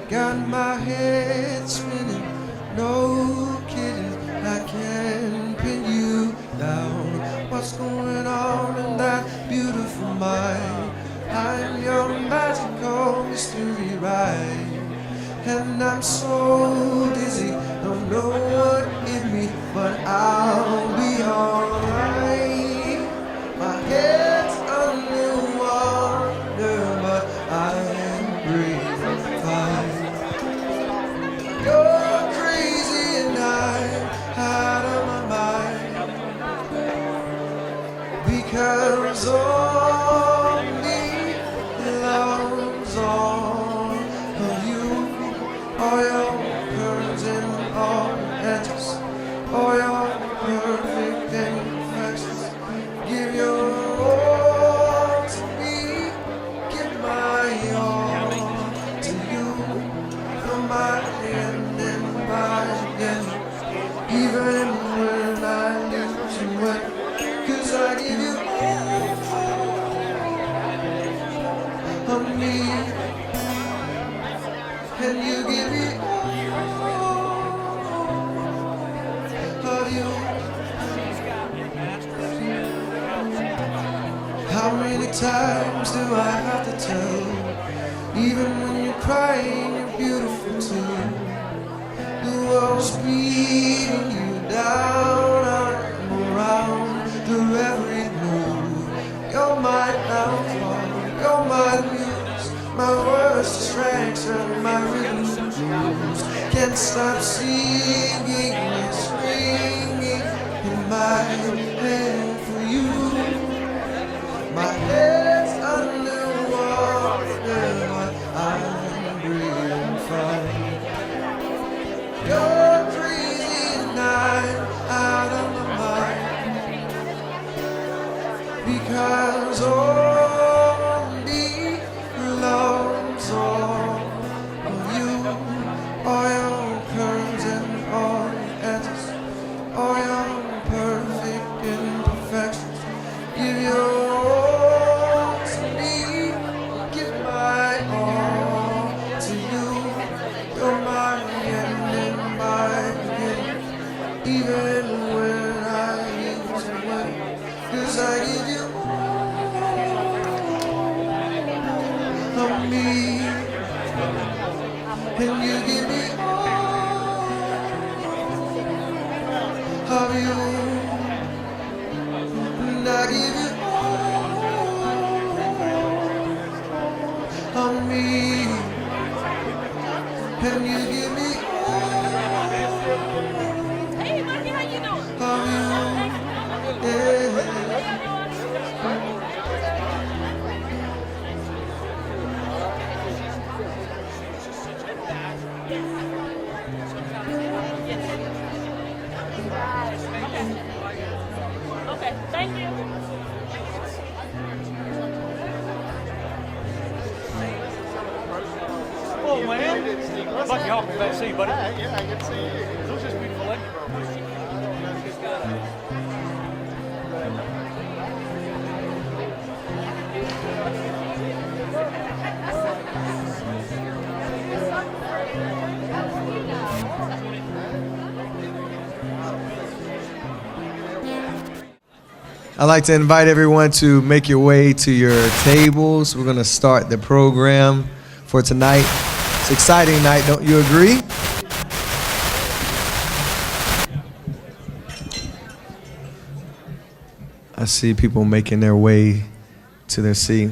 Got my head spinning, no kidding, I can't pin you down. What's going on in that beautiful mind? I'm your magical mystery ride. And I'm so dizzy, don't know what hit me, but I'll be alright. My head's underwater, but I am breathing fine. You're crazy and I'm out of my mind, because only love's all of you. All your curves and all edges, all your perfect imperfections. Give your all to me, give my all to you. From my hand and my hand, even when I lose and win, 'cause I give you all of me, and you give me all of you. How many times do I have to tell? Even when you're crying, you're beautiful too. The world's beating you down, I'm around through every move. You're my downfall, you're my muse, my worst distraction, my rhythm blues. Can't stop singing and swinging in my head for you. My head's underwater, but I'm breathing fine. You're crazy and I'm out of my mind, because only love's all of you. All your curves and all your edges, all your perfect imperfections. Give your all to me, give my all to you. You're my end and my beginning, even when I lose and win, 'cause I give you all of me, and you give me all of you, and I give you all of me, and you give me Hey, Mikey, how you doing? all of you, yeah. Okay, thank you. Oh man, lucky y'all can back see, buddy. Yeah, I can see you. Those just beautiful, eh? I'd like to invite everyone to make your way to your tables. We're going to start the program for tonight. It's an exciting night, don't you agree? I see people making their way to their seat.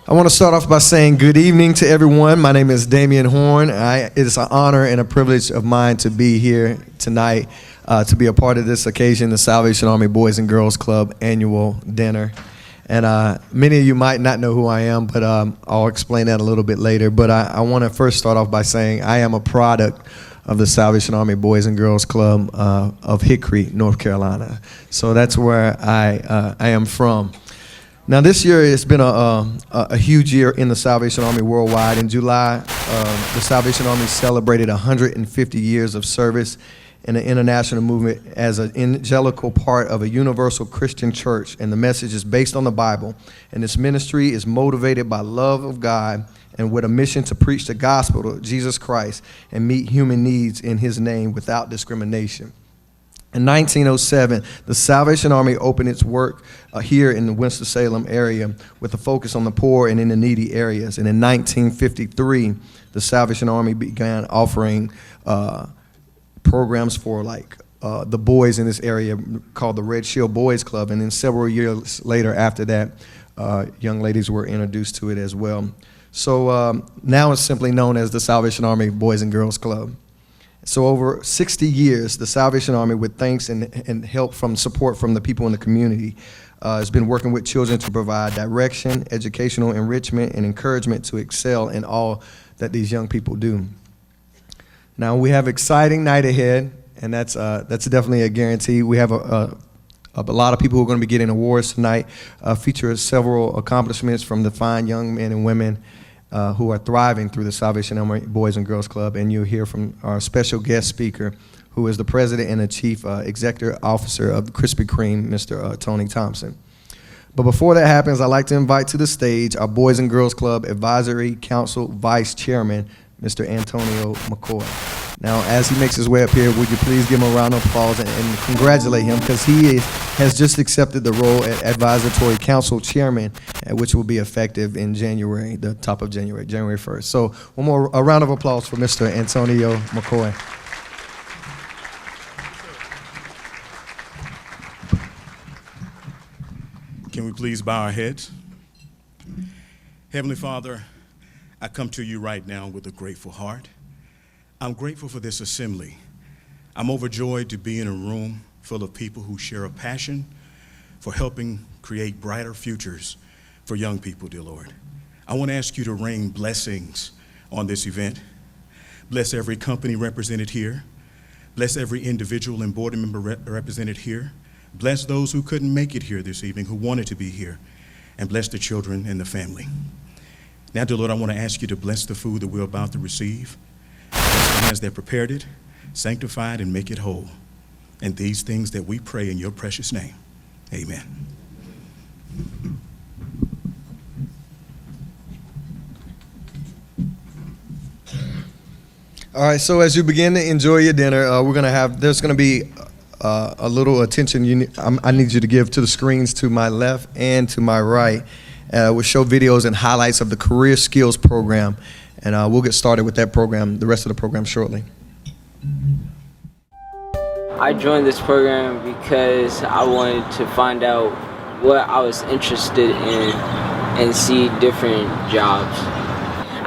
I want to start off by saying good evening to everyone. My name is Damian Horn. It is an honor and a privilege of mine to be here tonight to be a part of this occasion, the Salvation Army Boys and Girls Club annual dinner. And many of you might not know who I am, but I'll explain that a little bit later. But I want to first start off by saying I am a product of the Salvation Army Boys and Girls Club of Hickory, North Carolina. So that's where I am from. Now, this year has been a huge year in the Salvation Army worldwide. In July, the Salvation Army celebrated 150 years of service in the international movement as an evangelical part of a universal Christian church, and the message is based on the Bible. And this ministry is motivated by love of God and with a mission to preach the gospel of Jesus Christ and meet human needs in his name without discrimination. In 1907, the Salvation Army opened its work here in the Winston-Salem area with a focus on the poor and in the needy areas. And in 1953, the Salvation Army began offering programs for the boys in this area called the Red Shield Boys Club. And then several years later after that, young ladies were introduced to it as well. So now it's simply known as the Salvation Army Boys and Girls Club. So over 60 years, the Salvation Army, with thanks and help from support from the people in the community, has been working with children to provide direction, educational enrichment, and encouragement to excel in all that these young people do. Now we have an exciting night ahead, and that's definitely a guarantee. We have a lot of people who are going to be getting awards tonight, feature several accomplishments from the fine young men and women who are thriving through the Salvation Army Boys and Girls Club, and you'll hear from our special guest speaker, who is the president and the chief executive officer of Krispy Kreme, Mr. Tony Thompson. But before that happens, I'd like to invite to the stage our Boys and Girls Club Advisory Council Vice Chairman, Mr. Antonio McCoy. Now, as he makes his way up here, would you please give him a round of applause and congratulate him, because he has just accepted the role as Advisory Council Chairman, which will be effective in January, the top of January, January 1st. So a round of applause for Mr. Antonio McCoy. Can we please bow our heads? Heavenly Father, I come to you right now with a grateful heart. I'm grateful for this assembly. I'm overjoyed to be in a room full of people who share a passion for helping create brighter futures for young people, dear Lord. I want to ask you to rain blessings on this event. Bless every company represented here. Bless every individual and board member represented here. Bless those who couldn't make it here this evening, who wanted to be here. And bless the children and the family. Now, dear Lord, I want to ask you to bless the food that we're about to receive. As they prepared it, sanctify it, and make it whole. And these things that we pray in your precious name. Amen. All right, so as you begin to enjoy your dinner, there's going to be a little attention I need you to give to the screens to my left and to my right. We'll show videos and highlights of the Career Skills Program. And we'll get started with that program, the rest of the program, shortly. I joined this program because I wanted to find out what I was interested in and see different jobs.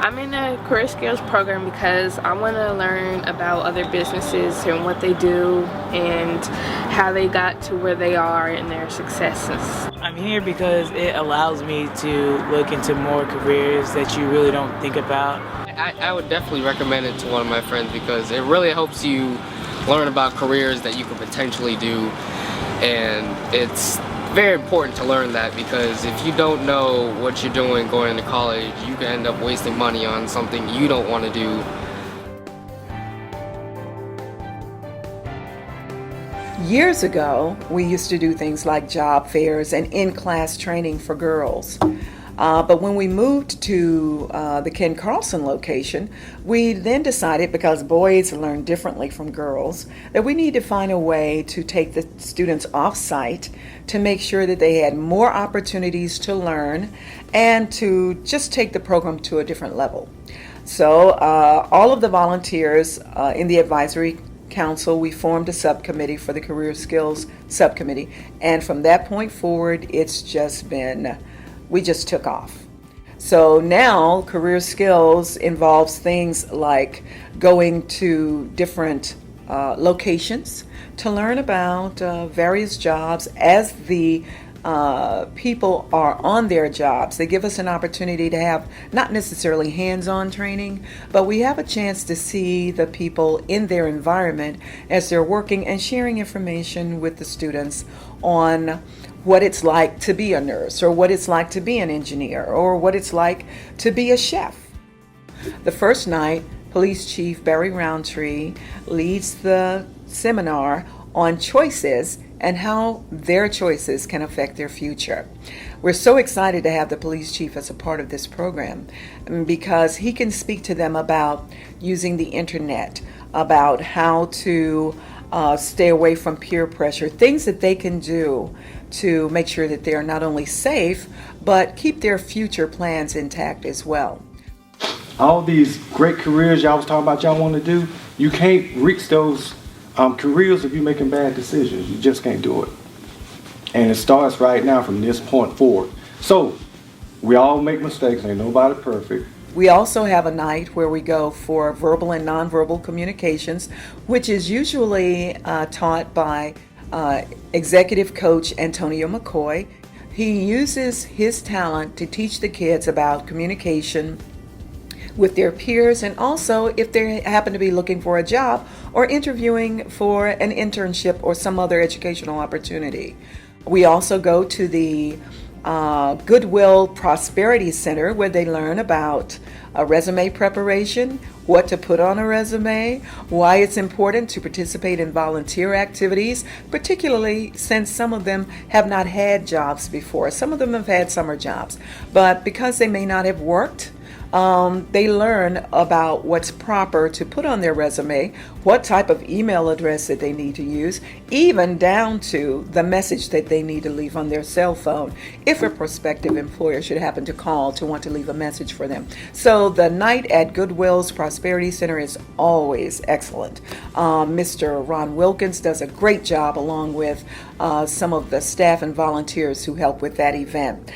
I'm in a career skills program because I want to learn about other businesses and what they do and how they got to where they are and their successes. I'm here because it allows me to look into more careers that you really don't think about. I would definitely recommend it to one of my friends because it really helps you learn about careers that you could potentially do, and it's very important to learn that, because if you don't know what you're doing going into college, you can end up wasting money on something you don't want to do. Years ago, we used to do things like job fairs and in-class training for girls. But when we moved to the Ken Carlson location, we then decided, because boys learn differently from girls, that we need to find a way to take the students off-site to make sure that they had more opportunities to learn and to just take the program to a different level. So all of the volunteers in the advisory council, we formed a subcommittee for the Career Skills Subcommittee. And from that point forward, it's just been, we just took off. So now Career Skills involves things like going to different locations to learn about various jobs. As the people are on their jobs, they give us an opportunity to have not necessarily hands-on training, but we have a chance to see the people in their environment as they're working and sharing information with the students on what it's like to be a nurse, or what it's like to be an engineer, or what it's like to be a chef. The first night, Police Chief Barry Roundtree leads the seminar on choices and how their choices can affect their future. We're so excited to have the police chief as a part of this program because he can speak to them about using the internet, about how to stay away from peer pressure, things that they can do to make sure that they are not only safe, but keep their future plans intact as well. All these great careers y'all was talking about y'all want to do, you can't reach those careers if you're making bad decisions. You just can't do it. And it starts right now from this point forward. So we all make mistakes, ain't nobody perfect. We also have a night where we go for verbal and nonverbal communications, which is usually taught by executive coach Antonio McCoy. He uses his talent to teach the kids about communication with their peers, and also if they happen to be looking for a job or interviewing for an internship or some other educational opportunity. We also go to the Goodwill Prosperity Center where they learn about resume preparation, what to put on a resume, why it's important to participate in volunteer activities, particularly since some of them have not had jobs before. Some of them have had summer jobs, but because they may not have worked, they learn about what's proper to put on their resume, what type of email address that they need to use, even down to the message that they need to leave on their cell phone if a prospective employer should happen to call to want to leave a message for them. So the night at Goodwill's Prosperity Center is always excellent. Mr. Ron Wilkins does a great job along with some of the staff and volunteers who help with that event.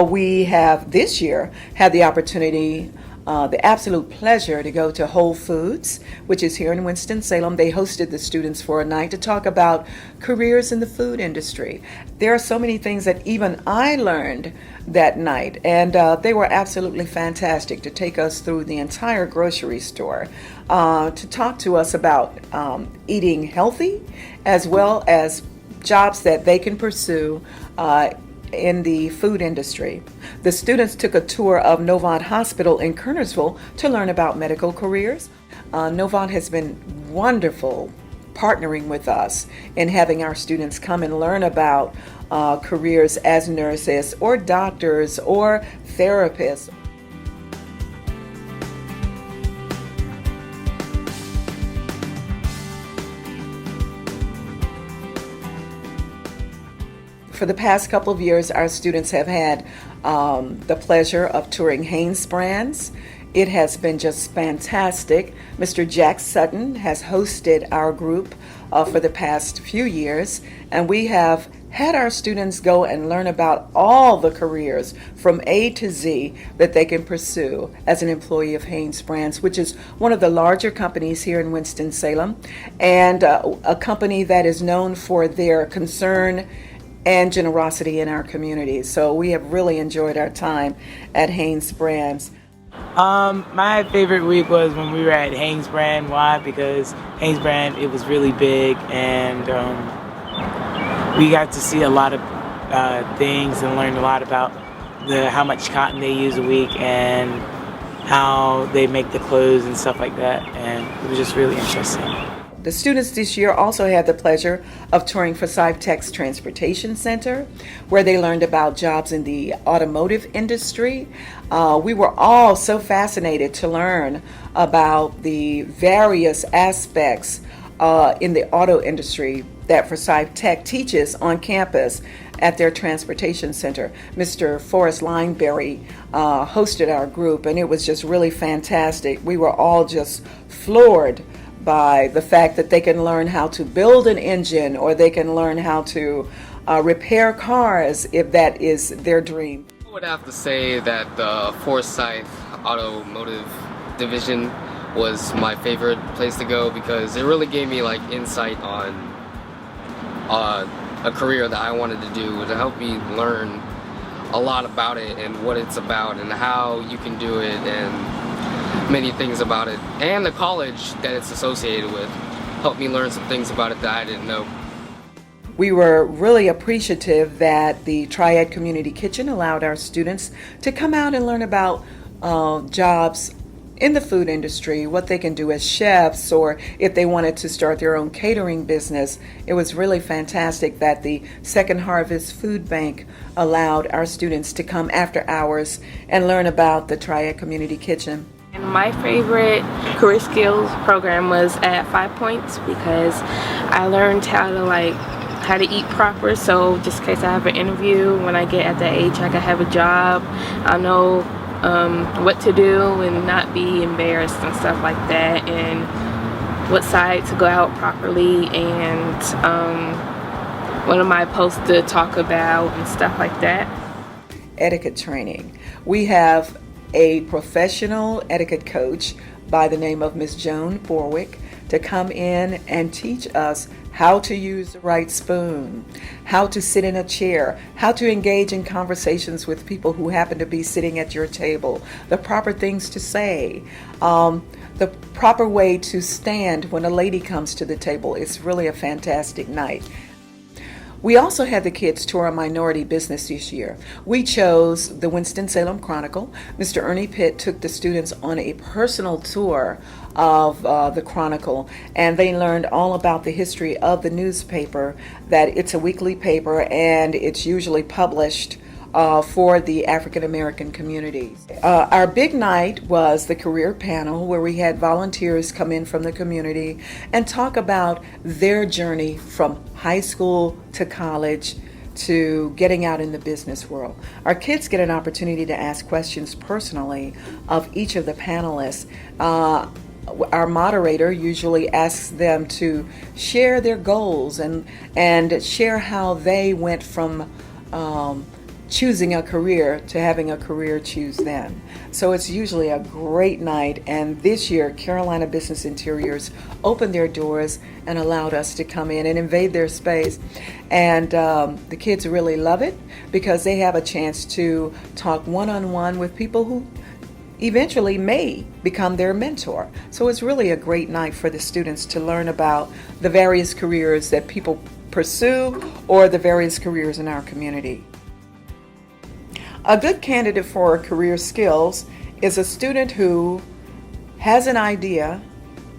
We have this year had the opportunity, the absolute pleasure to go to Whole Foods, which is here in Winston-Salem. They hosted the students for a night to talk about careers in the food industry. There are so many things that even I learned that night, and they were absolutely fantastic to take us through the entire grocery store, to talk to us about eating healthy, as well as jobs that they can pursue in the food industry. The students took a tour of Novant Hospital in Kernersville to learn about medical careers. Novant has been wonderful partnering with us in having our students come and learn about careers as nurses or doctors or therapists. For the past couple of years, our students have had the pleasure of touring Hanes Brands. It has been just fantastic. Mr. Jack Sutton has hosted our group for the past few years, and we have had our students go and learn about all the careers from A to Z that they can pursue as an employee of Hanes Brands, which is one of the larger companies here in Winston-Salem, and a company that is known for their concern and generosity in our community. So we have really enjoyed our time at Hanes Brands. My favorite week was when we were at Hanes Brand. Why? Because Hanes Brand, it was really big, and we got to see a lot of things and learned a lot about how much cotton they use a week and how they make the clothes and stuff like that, and it was just really interesting. The students this year also had the pleasure of touring Forsyth Tech's Transportation Center, where they learned about jobs in the automotive industry. We were all so fascinated to learn about the various aspects in the auto industry that Forsyth Tech teaches on campus at their transportation center. Mr. Forrest Lineberry hosted our group, and it was just really fantastic. We were all just floored by the fact that they can learn how to build an engine, or they can learn how to repair cars if that is their dream. I would have to say that the Forsyth Automotive Division was my favorite place to go because it really gave me like insight on a career that I wanted to do, to help me learn a lot about it and what it's about and how you can do it and many things about it, and the college that it's associated with helped me learn some things about it that I didn't know. We were really appreciative that the Triad Community Kitchen allowed our students to come out and learn about jobs in the food industry, what they can do as chefs, or if they wanted to start their own catering business. It was really fantastic that the Second Harvest Food Bank allowed our students to come after hours and learn about the Triad Community Kitchen. And my favorite career skills program was at 5 Points because I learned how to eat proper, so just in case I have an interview, when I get at that age I can have a job, I know what to do and not be embarrassed and stuff like that, and what side to go out properly, and what am I supposed to talk about and stuff like that. Etiquette training. We have a professional etiquette coach by the name of Miss Joan Borwick to come in and teach us how to use the right spoon, how to sit in a chair, how to engage in conversations with people who happen to be sitting at your table, the proper things to say, the proper way to stand when a lady comes to the table. It's really a fantastic night. We also had the kids tour a minority business this year. We chose the Winston-Salem Chronicle. Mr. Ernie Pitt took the students on a personal tour of the Chronicle, and they learned all about the history of the newspaper, that it's a weekly paper and it's usually published for the African American community. Our big night was the career panel, where we had volunteers come in from the community and talk about their journey from high school to college to getting out in the business world. Our kids get an opportunity to ask questions personally of each of the panelists. Our moderator usually asks them to share their goals and share how they went from choosing a career to having a career choose them. So it's usually a great night, and this year Carolina Business Interiors opened their doors and allowed us to come in and invade their space, and the kids really love it because they have a chance to talk one-on-one with people who eventually may become their mentor. So it's really a great night for the students to learn about the various careers that people pursue or the various careers in our community. A good candidate for career skills is a student who has an idea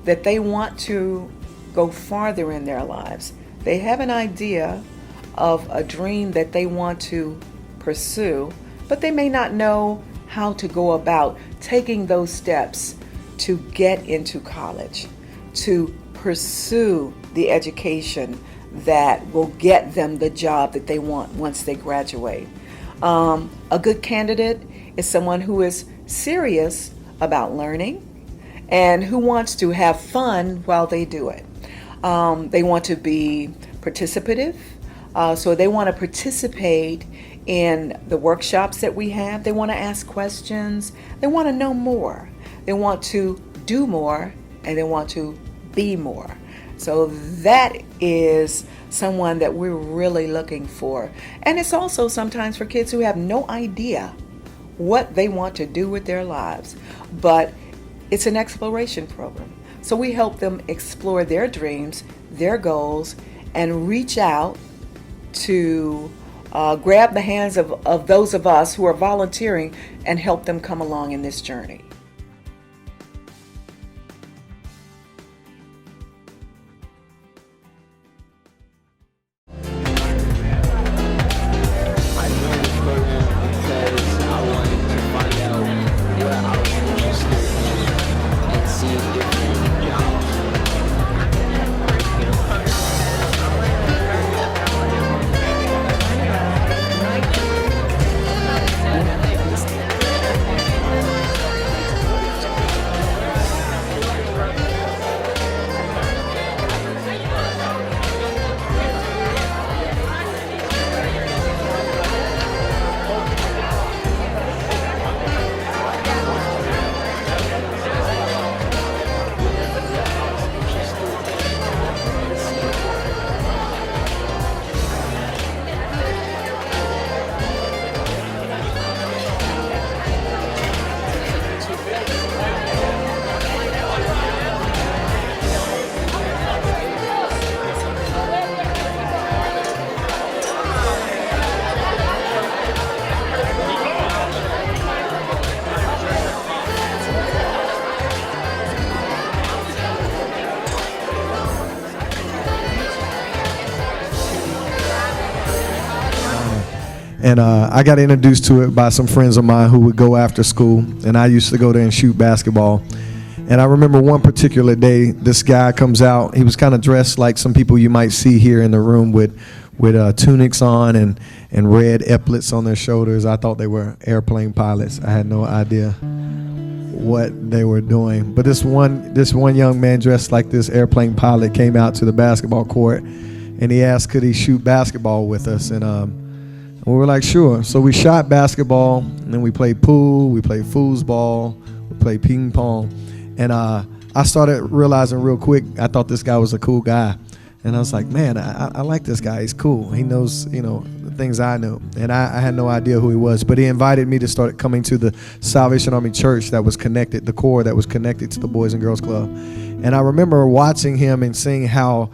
that they want to go farther in their lives. They have an idea of a dream that they want to pursue, but they may not know how to go about taking those steps to get into college, to pursue the education that will get them the job that they want once they graduate. A good candidate is someone who is serious about learning and who wants to have fun while they do it. They want to be participative, so they want to participate in the workshops that we have. They want to ask questions. They want to know more. They want to do more, and they want to be more. So that is someone that we're really looking for. And it's also sometimes for kids who have no idea what they want to do with their lives, but it's an exploration program. So we help them explore their dreams, their goals, and reach out to grab the hands of those of us who are volunteering and help them come along in this journey. And I got introduced to it by some friends of mine who would go after school, and I used to go there and shoot basketball. And I remember one particular day, this guy comes out. He was kind of dressed like some people you might see here in the room with tunics on and red epaulets on their shoulders. I thought they were airplane pilots. I had no idea what they were doing. But this one young man dressed like this airplane pilot came out to the basketball court, and he asked could he shoot basketball with us. And we were like, sure. So we shot basketball, and then we played pool, we played foosball, we played ping pong. And I started realizing real quick, I thought this guy was a cool guy. And I was like, man, I like this guy. He's cool. He knows, the things I know. And I had no idea who he was. But he invited me to start coming to the Salvation Army Church that was connected, the core that was connected to the Boys and Girls Club. And I remember watching him and seeing how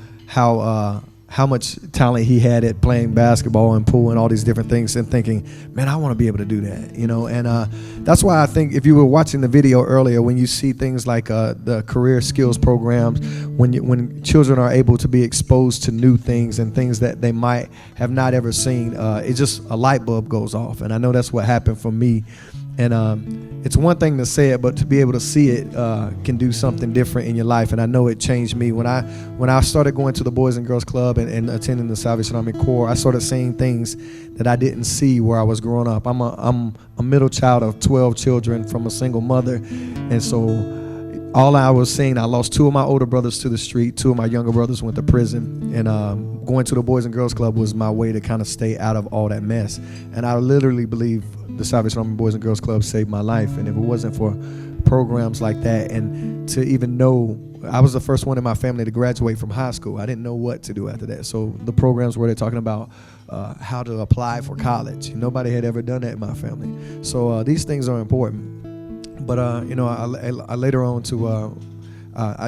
much talent he had at playing basketball and pool and all these different things, and thinking, man, I want to be able to do that, and that's why I think if you were watching the video earlier, when you see things like the career skills programs, when children are able to be exposed to new things and things that they might have not ever seen, it just a light bulb goes off. And I know that's what happened for me. And it's one thing to say it, but to be able to see it can do something different in your life. And I know it changed me. When I started going to the Boys and Girls Club and attending the Salvation Army Corps, I started seeing things that I didn't see where I was growing up. I'm a middle child of 12 children from a single mother. And so all I was seeing, I lost 2 of my older brothers to the street. 2 of my younger brothers went to prison. And going to the Boys and Girls Club was my way to kind of stay out of all that mess. And I literally believe the Salvation Army Boys and Girls Club saved my life. And if it wasn't for programs like that, and to even know, I was the first one in my family to graduate from high school. I didn't know what to do after that. So the programs where they're talking about how to apply for college, nobody had ever done that in my family. So these things are important. But I later on to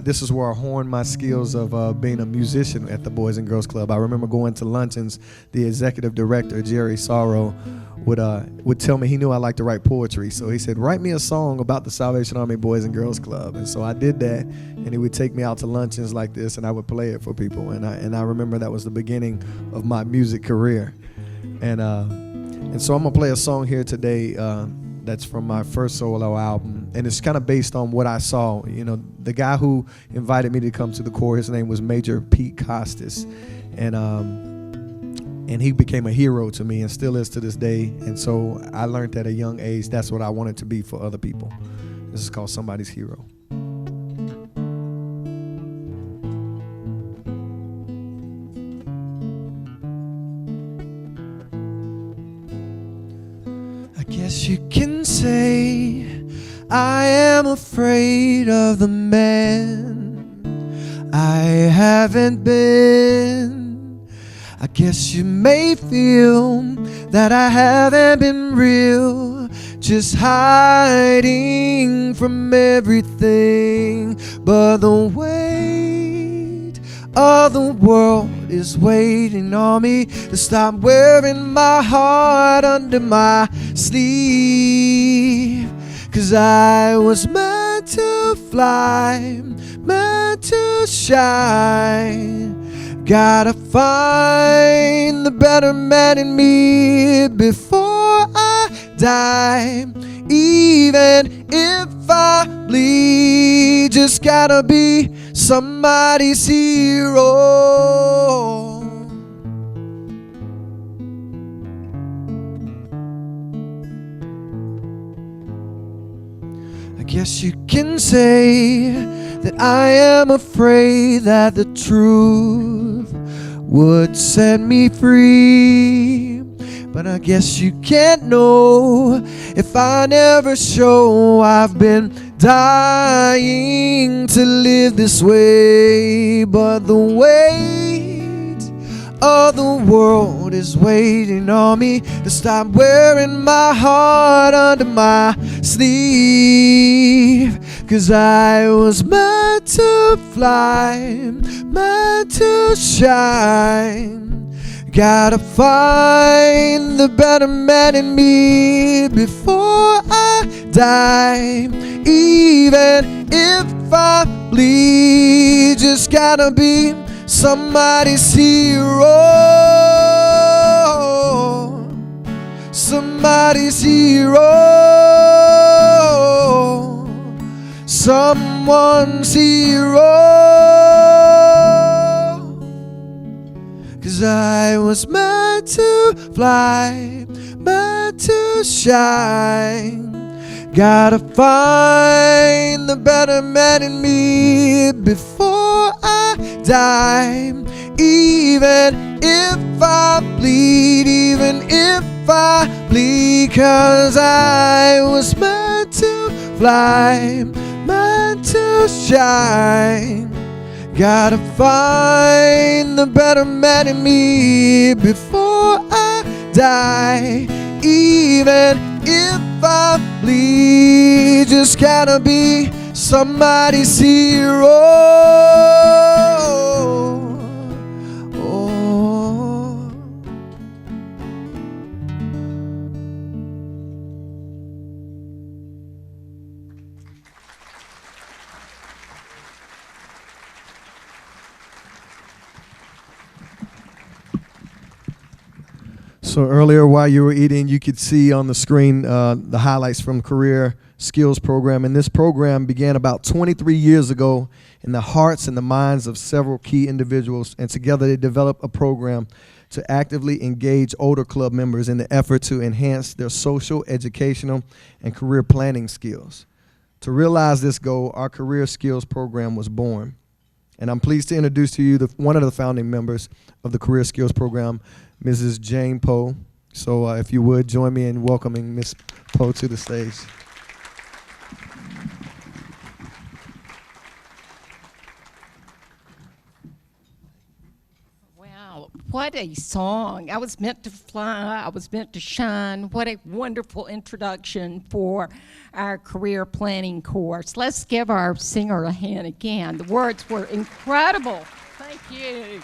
this is where I honed my skills of being a musician at the Boys and Girls Club. I remember going to luncheons. The executive director, Jerry Sorrow, would tell me he knew I liked to write poetry. So he said, write me a song about the Salvation Army Boys and Girls Club. And so I did that, and he would take me out to luncheons like this, and I would play it for people. And I remember that was the beginning of my music career. And so I'm going to play a song here today that's from my first solo album, and it's kind of based on what I saw. The guy who invited me to come to the Corps, his name was Major Pete Costas, and he became a hero to me and still is to this day. And so I learned at a young age that's what I wanted to be for other people. This is called Somebody's Hero. I guess you can say I am afraid of the man I haven't been. I guess you may feel that I haven't been real, just hiding from everything. But the weight of the world is waiting on me to stop wearing my heart under my sleeve. 'Cause I was meant to fly, meant to shine. Gotta find the better man in me before I die. Even if I bleed, just gotta be somebody's hero. I guess you can say that I am afraid that the truth would set me free. But I guess you can't know if I never show. I've been dying to live this way. But the weight of the world is waiting on me to stop wearing my heart under my sleeve. 'Cause I was meant to fly, meant to shine. Gotta find the better man in me before I die. Even if I bleed, just gotta be somebody's hero. somebody's hero, someone's hero. 'Cause I was meant to fly, meant to shine. Gotta find the better man in me before I die. Even if I bleed, even if I bleed, 'cause I was meant to fly, meant to shine. Gotta find the better man in me before I die. Even if I bleed, just gotta be somebody's hero. Oh. So earlier while you were eating, you could see on the screen the highlights from Career Skills Program. And this program began about 23 years ago in the hearts and the minds of several key individuals. And together they developed a program to actively engage older club members in the effort to enhance their social, educational, and career planning skills. To realize this goal, our Career Skills Program was born. And I'm pleased to introduce to you one of the founding members of the Career Skills Program, Mrs. Jane Poe. So if you would, join me in welcoming Ms. Poe to the stage. Wow, what a song. I was meant to fly, I was meant to shine. What a wonderful introduction for our career planning course. Let's give our singer a hand again. The words were incredible. Thank you.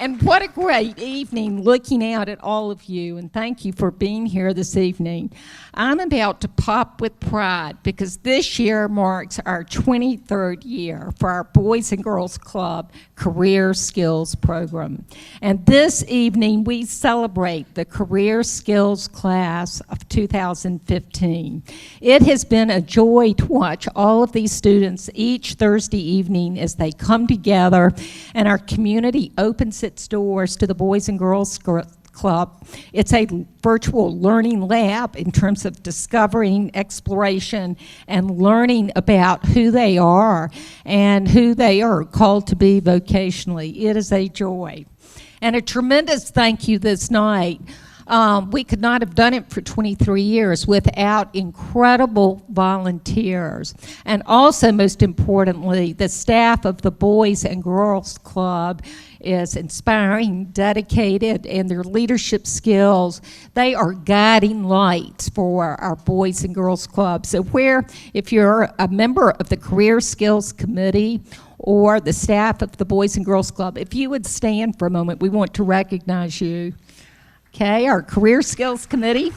And what a great evening looking out at all of you, and thank you for being here this evening. I'm about to pop with pride because this year marks our 23rd year for our Boys and Girls Club Career Skills Program. And this evening we celebrate the Career Skills class of 2015. It has been a joy to watch all of these students each Thursday evening as they come together and our community opens its doors to the Boys and Girls Club. It's a virtual learning lab in terms of discovering, exploration, and learning about who they are and who they are called to be vocationally. It is a joy. And a tremendous thank you this night. We could not have done it for 23 years without incredible volunteers. And also, most importantly, the staff of the Boys and Girls Club is inspiring, dedicated, and their leadership skills, they are guiding lights for our Boys and Girls Club. So if you're a member of the Career Skills Committee or the staff of the Boys and Girls Club, if you would stand for a moment, we want to recognize you. Okay, our Career Skills Committee.